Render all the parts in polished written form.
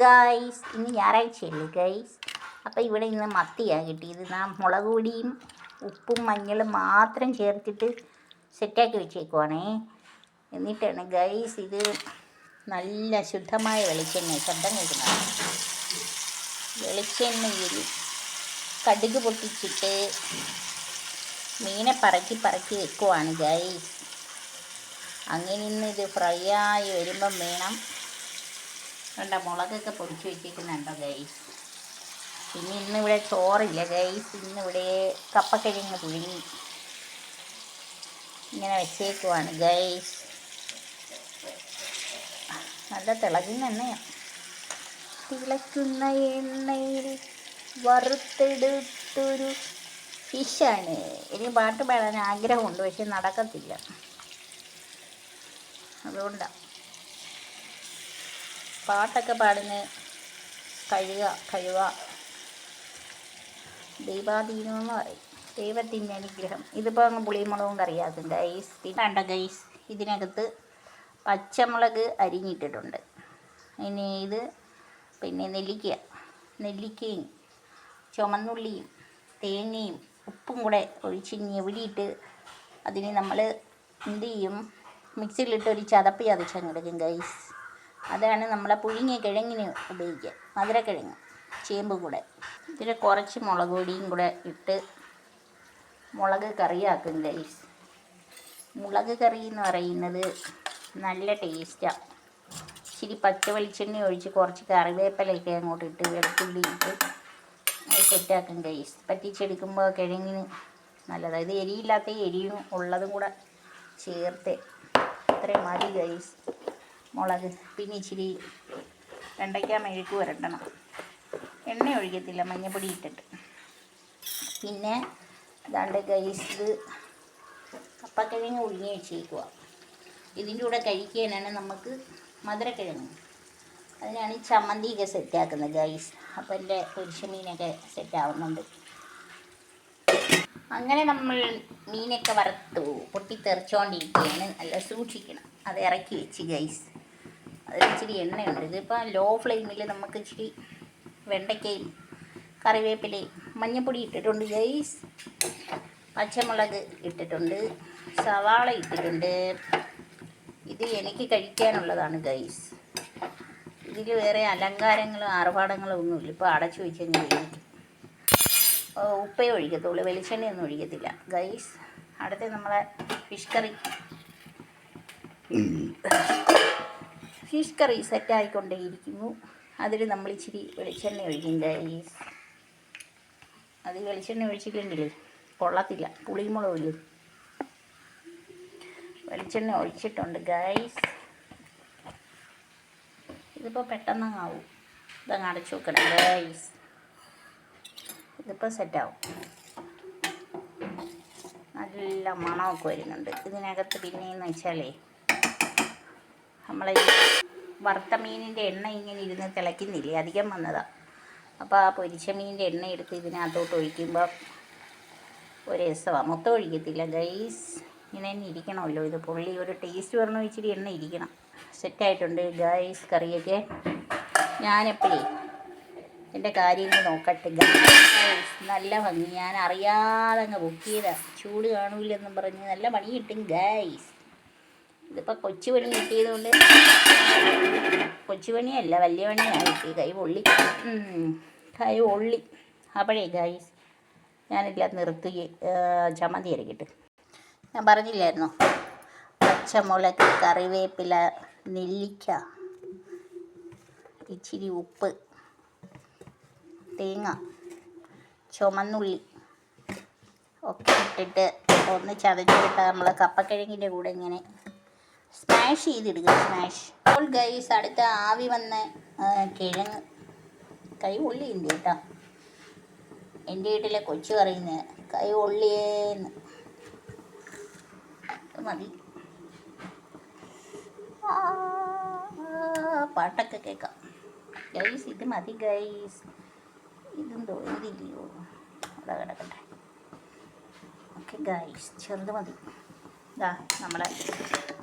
Guys, ഇന്ന് ഞായറാഴ്ചയല്ലേ guys. അപ്പോൾ ഇവിടെ ഇന്ന് മത്തിയാണ് കിട്ടിയത്. മുളക് പൊടിയും ഉപ്പും മഞ്ഞളും മാത്രം ചേർത്തിട്ട് സെറ്റാക്കി വെച്ചേക്കുവാണേ. എന്നിട്ടാണ് ഗൈസ് ഇത് നല്ല ശുദ്ധമായ വെളിച്ചെണ്ണ, ശബ്ദം കേൾക്കുന്നത്. വെളിച്ചെണ്ണയിൽ കടുക് പൊട്ടിച്ചിട്ട് മീനെ പറക്കി വെക്കുവാണ് ഗൈസ്. അങ്ങനെ ഇന്ന് ഇത് ഫ്രൈ ആയി വരുമ്പം വേണം. കണ്ട മുളകൊക്കെ പൊടിച്ച് വെച്ചിരിക്കുന്നുണ്ടോ ഗൈസ്. പിന്നെ ഇന്നിവിടെ ചോറില്ല ഗൈസ്. ഇന്നിവിടെ കപ്പക്കിഴങ്ങ് പുഴുങ്ങി ഇങ്ങനെ വെച്ചേക്കുവാണ് ഗൈസ്. നല്ല തിളക്കുന്ന എണ്ണയാണ്. തിളക്കുന്ന എണ്ണയിൽ വറുത്തെടുത്തൊരു ഫിഷാണ്. ഇനി പാട്ട് പാടാൻ ആഗ്രഹമുണ്ട്, പക്ഷെ നടക്കത്തില്ല. അതുകൊണ്ടാണ് പാട്ടൊക്കെ പാടുന്ന. കഴുക ദൈവാധീനമെന്ന് പറയും, ദൈവത്തിൻ്റെ അനുഗ്രഹം. ഇതിപ്പോൾ അങ്ങ് പുളിമുളകും കറിയാക്കും ഗൈസ്. പിന്നെ വേണ്ട ഗൈസ്, ഇതിനകത്ത് പച്ചമുളക് അരിഞ്ഞിട്ടിട്ടുണ്ട്. ഇനി ഇത് പിന്നെ നെല്ലിക്കയും ചുമന്നുള്ളിയും തേങ്ങയും ഉപ്പും കൂടെ ഒഴിച്ച് ഞെവിടിയിട്ട് അതിന് നമ്മൾ എന്ത് ചെയ്യും, മിക്സിയിലിട്ട് ഒരു ചതച്ചങ്ങെടുക്കും ഗൈസ്. അതാണ് നമ്മളെ പുഴുങ്ങിയ കിഴങ്ങിന് ഉപയോഗിക്കുക, മധുരക്കിഴങ്ങ് ചേമ്പും കൂടെ. ഇതിൽ കുറച്ച് മുളക് പൊടിയും കൂടെ ഇട്ട് മുളക് കറിയാക്കും ഗൈസ്. മുളക് കറി എന്ന് പറയുന്നത് നല്ല ടേസ്റ്റാണ്. ഇച്ചിരി പച്ച വെളിച്ചെണ്ണ ഒഴിച്ച് കുറച്ച് കറിവേപ്പിലയൊക്കെ അങ്ങോട്ട് ഇട്ട് വെളുത്തുള്ളി ഇട്ട് സെറ്റാക്കും ഗൈസ്. പറ്റിച്ചെടുക്കുമ്പോൾ കിഴങ്ങിന് നല്ലതാണ്. ഇത് എരിയില്ലാത്ത എരിയും ഉള്ളതും കൂടെ ചേർത്ത് ഇത്രയും മതി ഗൈസ്. മുളക് പിന്നെ ഇച്ചിരി വെണ്ടയ്ക്ക മെഴുക്ക് വരട്ടണം. എണ്ണ ഒഴിക്കത്തില്ല, മഞ്ഞപ്പൊടി ഇട്ടിട്ട്. പിന്നെ ഇതാണ്ട് ഗൈസ്, ഇത് കപ്പക്കിഴങ്ങ് ഒഴിഞ്ഞ് വെച്ചേക്കുക. ഇതിൻ്റെ കൂടെ കഴിക്കാനാണ് നമുക്ക് മധുരക്കിഴങ്ങ്. അതിനാണ് ഈ ചമ്മന്തിയൊക്കെ സെറ്റാക്കുന്നത് ഗൈസ്. അപ്പോൾ എൻ്റെ പൊരിച്ചമീനൊക്കെ സെറ്റാവുന്നുണ്ട്. അങ്ങനെ നമ്മൾ മീനൊക്കെ വറുത്തു പൊട്ടിത്തെറിച്ചുകൊണ്ടിരിക്കുകയാണ്. നല്ല സൂക്ഷിക്കണം. അത് ഇറക്കി വെച്ച് ഗൈസ്. അതിലിച്ചിരി എണ്ണയുണ്ട്. ഇതിപ്പോൾ ലോ ഫ്ലെയിമിൽ നമുക്ക് ഇച്ചിരി വെണ്ടയ്ക്കയും കറിവേപ്പിലയും മഞ്ഞൾപ്പൊടി ഇട്ടിട്ടുണ്ട് ഗൈസ്. പച്ചമുളക് ഇട്ടിട്ടുണ്ട്, സവാള ഇട്ടിട്ടുണ്ട്. ഇത് എനിക്ക് കഴിക്കാനുള്ളതാണ് ഗൈസ്. ഇതിൽ വേറെ അലങ്കാരങ്ങളും ആർഭാടങ്ങളും ഒന്നുമില്ല. ഇപ്പോൾ അടച്ചു വെച്ച് കഴിഞ്ഞ് വേവിക്കും. ഉപ്പേ ഒഴിക്കത്തുള്ളൂ, വെളിച്ചെണ്ണയൊന്നും ഒഴിക്കത്തില്ല ഗൈസ്. അടുത്ത് നമ്മളെ ഫിഷ് കറി സെറ്റായിക്കൊണ്ടേയിരിക്കുന്നു. അതിൽ നമ്മൾ ഇച്ചിരി വെളിച്ചെണ്ണ ഒഴിക്കും ഗൈസ്. അത് വെളിച്ചെണ്ണ ഒഴിച്ചില്ലെങ്കിൽ കൊള്ളത്തില്ല, പുളിമുളകില്ല. വെളിച്ചെണ്ണ ഒഴിച്ചിട്ടുണ്ട് ഗൈസ്. ഇതിപ്പോൾ പെട്ടെന്നങ്ങാവും. ഇതങ്ങ് അടച്ചു വെക്കണം ഗൈസ്. ഇതിപ്പോൾ സെറ്റാവും. നല്ല മണമൊക്കെ വരുന്നുണ്ട് ഇതിനകത്ത്. പിന്നെയെന്ന് വെച്ചാലേ നമ്മളെ ഈ വറുത്ത മീനിൻ്റെ എണ്ണ ഇങ്ങനെ ഇരുന്ന് തിളയ്ക്കുന്നില്ലേ, അധികം വന്നതാണ്. അപ്പോൾ ആ പൊരിച്ച മീനിൻ്റെ എണ്ണ എടുത്ത് ഇതിനകത്തോട്ട് ഒഴിക്കുമ്പോൾ ഒരു രസമാണ്. മൊത്തം ഒഴിക്കത്തില്ല ഗൈസ്, ഇങ്ങനെ തന്നെ ഇരിക്കണമല്ലോ. ഇത് പൊള്ളി ഒരു ടേസ്റ്റ് വരണം, ഇച്ചിരി എണ്ണ ഇരിക്കണം. സെറ്റായിട്ടുണ്ട് ഗൈസ് കറിയൊക്കെ. ഞാനെപ്പോഴേ എൻ്റെ കാര്യങ്ങൾ നോക്കട്ടെ ഗൈസ്. നല്ല ഭംഗി. ഞാൻ അറിയാതെ അങ്ങ് ബുക്ക് ചെയ്താണ്. ചൂട് കാണൂലെന്നും പറഞ്ഞ് നല്ല പണി കിട്ടും ഗൈസ്. ഇതിപ്പോൾ കൊച്ചു പണി കിട്ടിയതുകൊണ്ട്, കൊച്ചു പണിയല്ല വലിയ പണിയാണ് കിട്ടി. കൈ പൊള്ളി. അപ്പോഴേ ഗൈസ് ഞാനെല്ലാം നിർത്തി ചമ്മന്തി അരക്കിട്ട്. ഞാൻ പറഞ്ഞില്ലായിരുന്നോ, പച്ചമുളക്, കറിവേപ്പില, നെല്ലിക്ക, ഇച്ചിരി ഉപ്പ്, തേങ്ങ, ചുമന്നുള്ളി ഒക്കെ ഇട്ടിട്ട് ഒന്ന് ചതച്ചെടുത്താൽ നമ്മൾ കപ്പക്കിഴങ്ങിൻ്റെ കൂടെ ഇങ്ങനെ സ്മാഷ് ചെയ്തെടുക്കുക. അപ്പോൾ ഗൈസ് അടുത്ത ആവി വന്ന കിഴങ്ങ്. കൈ പൊള്ളിയുണ്ട് കേട്ടോ. എൻ്റെ വീട്ടിലെ കൊച്ചു പറയുന്നത് കൈ പൊള്ളിയേന്ന്. അത് മതി. പാട്ടൊക്കെ കേൾക്കാം ഗൈസ്. ഇത് മതി ഗൈസ്. ഇതെന്തോ ഇതില്ലയോ, അവിടെ കിടക്കട്ടെ. ഓക്കെ ഗൈസ്, ചെറുത് മതി. ഇതാ നമ്മളെ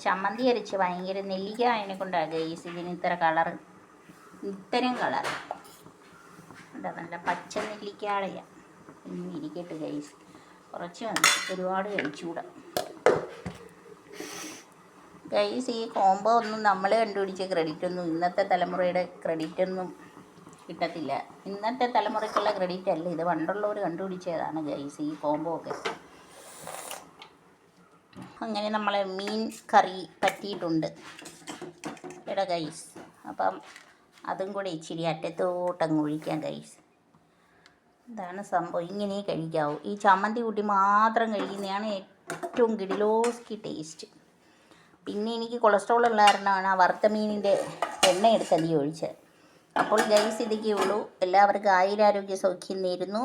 ചമ്മന്തി അരച്ച് ഭയങ്കര നെല്ലിക്ക അതിനെ കൊണ്ടാണ് ഗൈസ് ഇതിന് ഇത്ര കളറ്. ഇത്തരം കളർ എന്താ നല്ല പച്ച നെല്ലിക്കാളയാണ്. ഇനി ഇരിക്കട്ടെ ഗൈസ്, കുറച്ച് മതി, ഒരുപാട് കഴിച്ചുകൂടാ ഗൈസ്. ഈ കോംബോ ഒന്നും നമ്മൾ കണ്ടുപിടിച്ച ക്രെഡിറ്റൊന്നും ഇന്നത്തെ തലമുറയുടെ ക്രെഡിറ്റൊന്നും കിട്ടത്തില്ല. ഇന്നത്തെ തലമുറയ്ക്കുള്ള ക്രെഡിറ്റ് അല്ല ഇത്, പണ്ടുള്ളവർ കണ്ടുപിടിച്ചതാണ് ഗൈസ് ഈ കോംബോ ഒക്കെ. അങ്ങനെ നമ്മളെ മീൻ കറി പറ്റിയിട്ടുണ്ട് എടാ ഗൈസ്. അപ്പം അതും കൂടെ ഇച്ചിരി അറ്റത്തോട്ടങ്ങ് ഒഴിക്കാം ഗൈസ്. ഇതാണ് സംഭവം, ഇങ്ങനെ കഴിക്കാവൂ. ഈ ചമ്മന്തി കൂട്ടി മാത്രം കഴിക്കുന്നതാണ് ഏറ്റവും കിടിലോസ്കി ടേസ്റ്റ്. പിന്നെ എനിക്ക് കൊളസ്ട്രോൾ ഉള്ള കാരണമാണ് ആ വറുത്ത മീനിൻ്റെ എണ്ണ എടുത്ത് അധികം ഒഴിച്ചത്. അപ്പോൾ ഗൈസ് ഇതൊക്കെ ഉള്ളൂ. എല്ലാവർക്കും ആയുരാരോഗ്യ സൗഖ്യം നേരുന്നു.